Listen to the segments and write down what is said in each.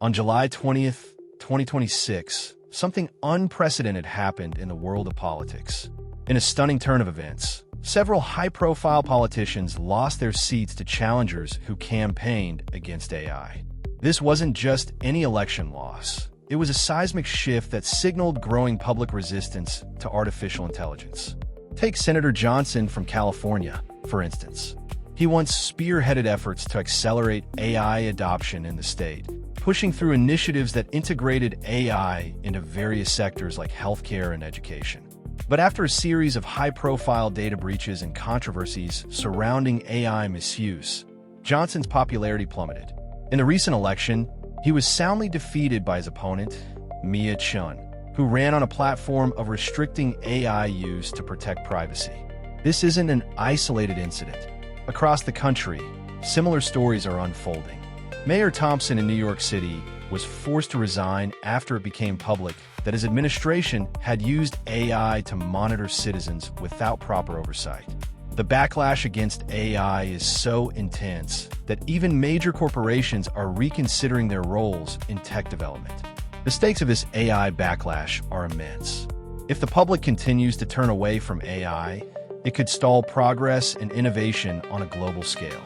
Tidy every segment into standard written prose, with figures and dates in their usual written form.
On July 20th, 2026, something unprecedented happened in the world of politics. In a stunning turn of events, several high-profile politicians lost their seats to challengers who campaigned against AI. This wasn't just any election loss. It was a seismic shift that signaled growing public resistance to artificial intelligence. Take Senator Johnson from California, for instance. He once spearheaded efforts to accelerate AI adoption in the state, pushing through initiatives that integrated AI into various sectors like healthcare and education. But after a series of high-profile data breaches and controversies surrounding AI misuse, Johnson's popularity plummeted. In the recent election, he was soundly defeated by his opponent, Mia Chun, who ran on a platform of restricting AI use to protect privacy. This isn't an isolated incident. Across the country, similar stories are unfolding. Mayor Thompson in New York City was forced to resign after it became public that his administration had used AI to monitor citizens without proper oversight. The backlash against AI is so intense that even major corporations are reconsidering their roles in tech development. The stakes of this AI backlash are immense. If the public continues to turn away from AI, it could stall progress and innovation on a global scale.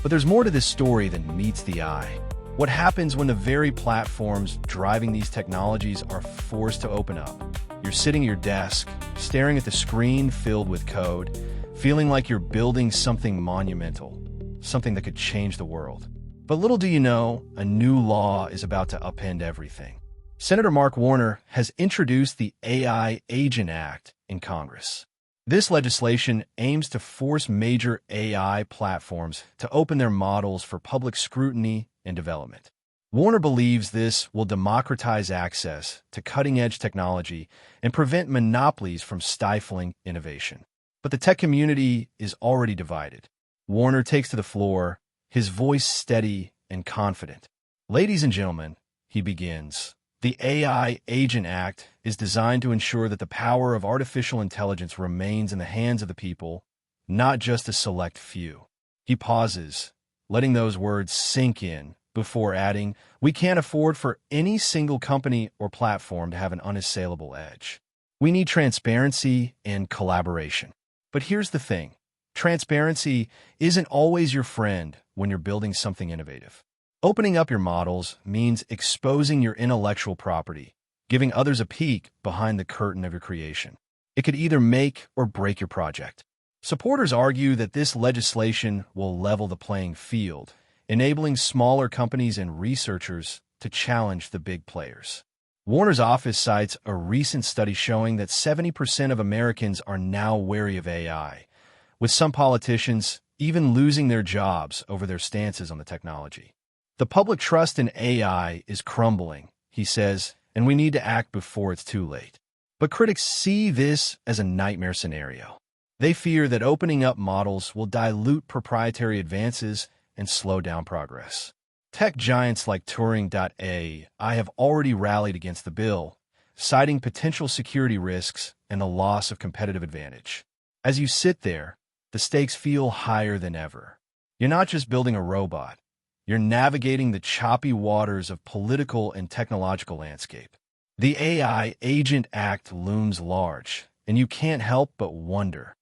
But there's more to this story than meets the eye. What happens when the very platforms driving these technologies are forced to open up? You're sitting at your desk, staring at the screen filled with code, feeling like you're building something monumental, something that could change the world. But little do you know, a new law is about to upend everything. Senator Mark Warner has introduced the AI Agent Act in Congress. This legislation aims to force major AI platforms to open their models for public scrutiny and development. Warner believes this will democratize access to cutting-edge technology and prevent monopolies from stifling innovation. But the tech community is already divided. Warner takes to the floor, his voice steady and confident. Ladies and gentlemen, he begins. The AI Agent Act is designed to ensure that the power of artificial intelligence remains in the hands of the people, not just a select few. He pauses, letting those words sink in before adding, we can't afford for any single company or platform to have an unassailable edge. We need transparency and collaboration. But here's the thing. Transparency isn't always your friend when you're building something innovative. Opening up your models means exposing your intellectual property, giving others a peek behind the curtain of your creation. It could either make or break your project. Supporters argue that this legislation will level the playing field, enabling smaller companies and researchers to challenge the big players. Warner's office cites a recent study showing that 70% of Americans are now wary of AI, with some politicians even losing their jobs over their stances on the technology. The public trust in AI is crumbling, he says, and we need to act before it's too late. But critics see this as a nightmare scenario. They fear that opening up models will dilute proprietary advances and slow down progress. Tech giants like Turing.ai have already rallied against the bill, citing potential security risks and the loss of competitive advantage. As you sit there, the stakes feel higher than ever. You're not just building a robot. You're navigating the choppy waters of political and technological landscape. The AI Agent Act looms large, and you can't help but wonder,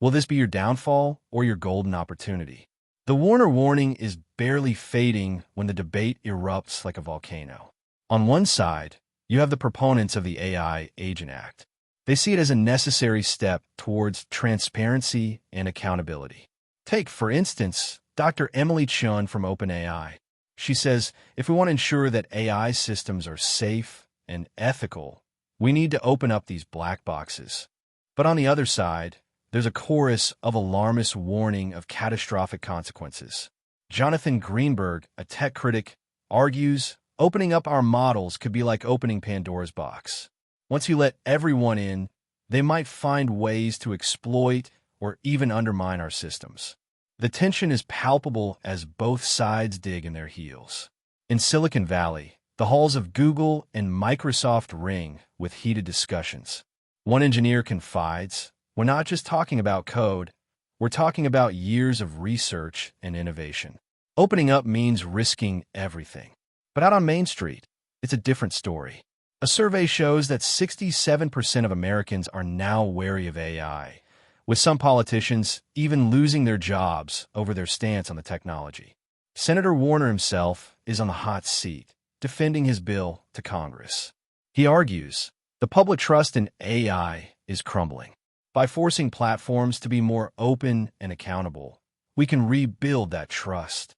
will this be your downfall or your golden opportunity? The Warner warning is barely fading when the debate erupts like a volcano. On one side, you have the proponents of the AI Agent Act. They see it as a necessary step towards transparency and accountability. Take, for instance, Dr. Emily Chun from OpenAI. She says, if we want to ensure that AI systems are safe and ethical, we need to open up these black boxes. But on the other side, there's a chorus of alarmist warning of catastrophic consequences. Jonathan Greenberg, a tech critic, argues, opening up our models could be like opening Pandora's box. Once you let everyone in, they might find ways to exploit or even undermine our systems. The tension is palpable as both sides dig in their heels. In Silicon Valley, the halls of Google and Microsoft ring with heated discussions. One engineer confides, we're not just talking about code, we're talking about years of research and innovation. Opening up means risking everything. But out on Main Street, it's a different story. A survey shows that 67% of Americans are now wary of AI, with some politicians even losing their jobs over their stance on the technology. Senator Warner himself is on the hot seat, defending his bill to Congress. He argues the public trust in AI is crumbling. By forcing platforms to be more open and accountable, we can rebuild that trust.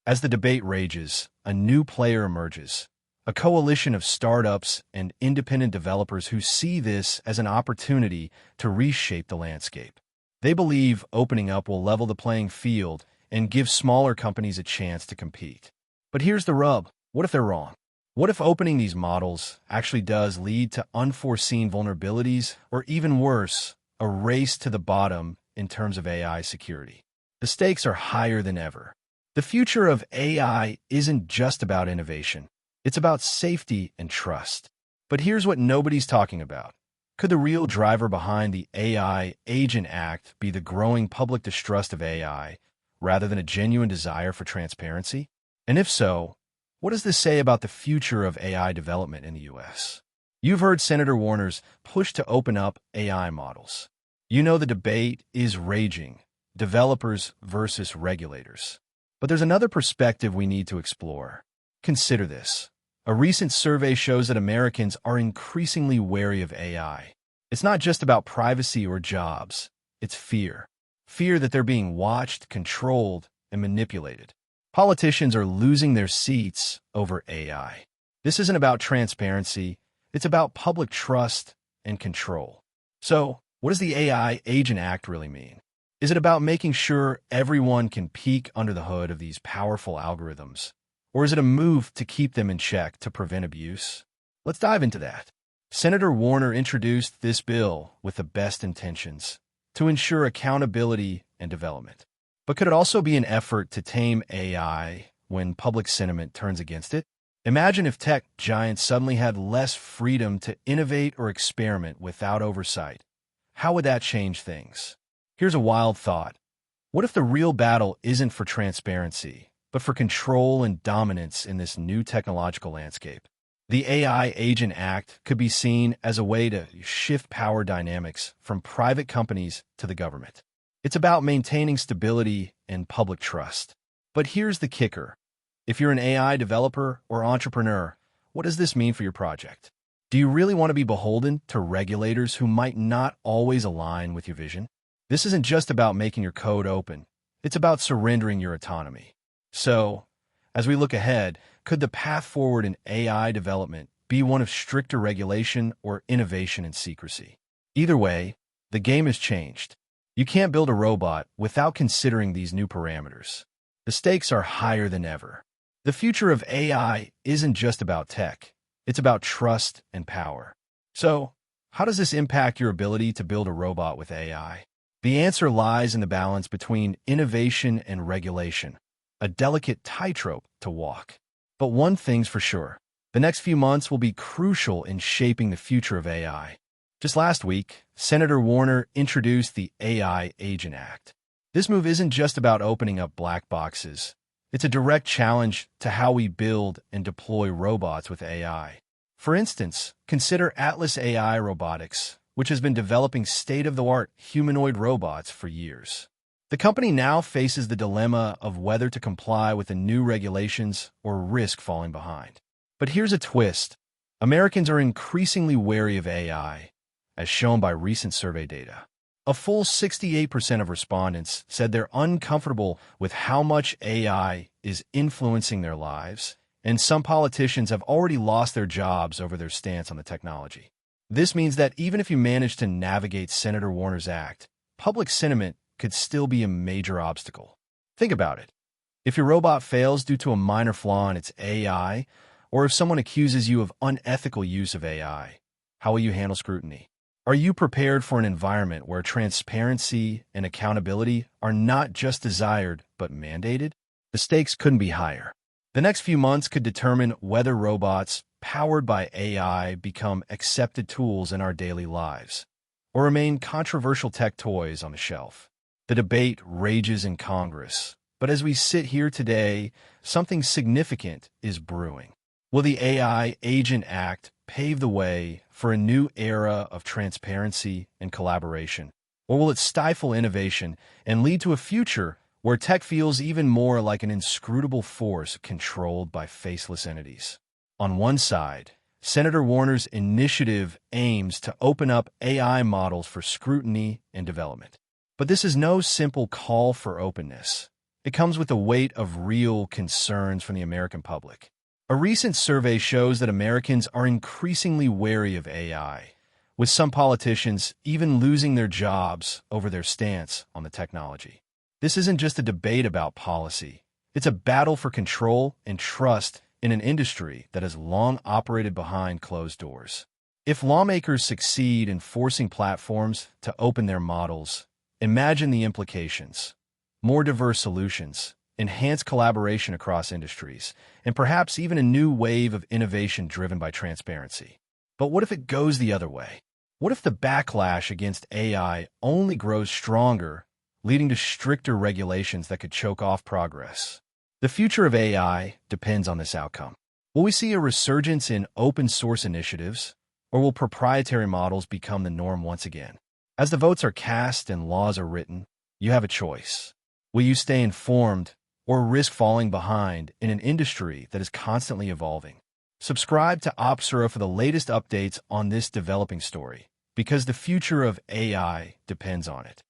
As the debate rages, a new player emerges, a coalition of startups and independent developers who see this as an opportunity to reshape the landscape. They believe opening up will level the playing field and give smaller companies a chance to compete. But here's the rub. What if they're wrong? What if opening these models actually does lead to unforeseen vulnerabilities, or even worse, a race to the bottom in terms of AI security? The stakes are higher than ever. The future of AI isn't just about innovation. It's about safety and trust. But here's what nobody's talking about. Could the real driver behind the AI Agent Act be the growing public distrust of AI rather than a genuine desire for transparency? And if so, what does this say about the future of AI development in the U.S.? You've heard Senator Warner's push to open up AI models. You know the debate is raging, developers versus regulators. But there's another perspective we need to explore. Consider this. A recent survey shows that Americans are increasingly wary of AI. It's not just about privacy or jobs. It's fear. Fear that they're being watched, controlled, and manipulated. Politicians are losing their seats over AI. This isn't about transparency. It's about public trust and control. So, what does the AI Agent Act really mean? Is it about making sure everyone can peek under the hood of these powerful algorithms? Or is it a move to keep them in check to prevent abuse? Let's dive into that. Senator Warner introduced this bill with the best intentions to ensure accountability and development. But could it also be an effort to tame AI when public sentiment turns against it? Imagine if tech giants suddenly had less freedom to innovate or experiment without oversight. How would that change things? Here's a wild thought. What if the real battle isn't for transparency, but for control and dominance in this new technological landscape? The AI Agent Act could be seen as a way to shift power dynamics from private companies to the government. It's about maintaining stability and public trust. But here's the kicker. If you're an AI developer or entrepreneur, what does this mean for your project? Do you really want to be beholden to regulators who might not always align with your vision? This isn't just about making your code open. It's about surrendering your autonomy. So, as we look ahead, could the path forward in AI development be one of stricter regulation or innovation and secrecy? Either way, the game has changed. You can't build a robot without considering these new parameters. The stakes are higher than ever. The future of AI isn't just about tech. It's about trust and power. So, how does this impact your ability to build a robot with AI? The answer lies in the balance between innovation and regulation, a delicate tightrope to walk. But one thing's for sure, the next few months will be crucial in shaping the future of AI. Just last week, Senator Warner introduced the AI Agent Act. This move isn't just about opening up black boxes. It's a direct challenge to how we build and deploy robots with AI. For instance, consider Atlas AI Robotics, which has been developing state-of-the-art humanoid robots for years. The company now faces the dilemma of whether to comply with the new regulations or risk falling behind. But here's a twist. Americans are increasingly wary of AI, as shown by recent survey data. A full 68% of respondents said they're uncomfortable with how much AI is influencing their lives, and some politicians have already lost their jobs over their stance on the technology. This means that even if you manage to navigate Senator Warner's act, public sentiment could still be a major obstacle. Think about it. If your robot fails due to a minor flaw in its AI, or if someone accuses you of unethical use of AI, how will you handle scrutiny? Are you prepared for an environment where transparency and accountability are not just desired, but mandated? The stakes couldn't be higher. The next few months could determine whether robots powered by AI become accepted tools in our daily lives, or remain controversial tech toys on the shelf. The debate rages in Congress, but as we sit here today, something significant is brewing. Will the AI Agent Act pave the way for a new era of transparency and collaboration? Or will it stifle innovation and lead to a future where tech feels even more like an inscrutable force controlled by faceless entities? On one side, Senator Warner's initiative aims to open up AI models for scrutiny and development. But this is no simple call for openness. It comes with the weight of real concerns from the American public. A recent survey shows that Americans are increasingly wary of AI, with some politicians even losing their jobs over their stance on the technology. This isn't just a debate about policy. It's a battle for control and trust in an industry that has long operated behind closed doors. If lawmakers succeed in forcing platforms to open their models, imagine the implications. More diverse solutions, enhanced collaboration across industries, and perhaps even a new wave of innovation driven by transparency. But what if it goes the other way? What if the backlash against AI only grows stronger, leading to stricter regulations that could choke off progress? The future of AI depends on this outcome. Will we see a resurgence in open-source initiatives, or will proprietary models become the norm once again? As the votes are cast and laws are written, you have a choice. Will you stay informed or risk falling behind in an industry that is constantly evolving? Subscribe to OPXERA for the latest updates on this developing story, because the future of AI depends on it.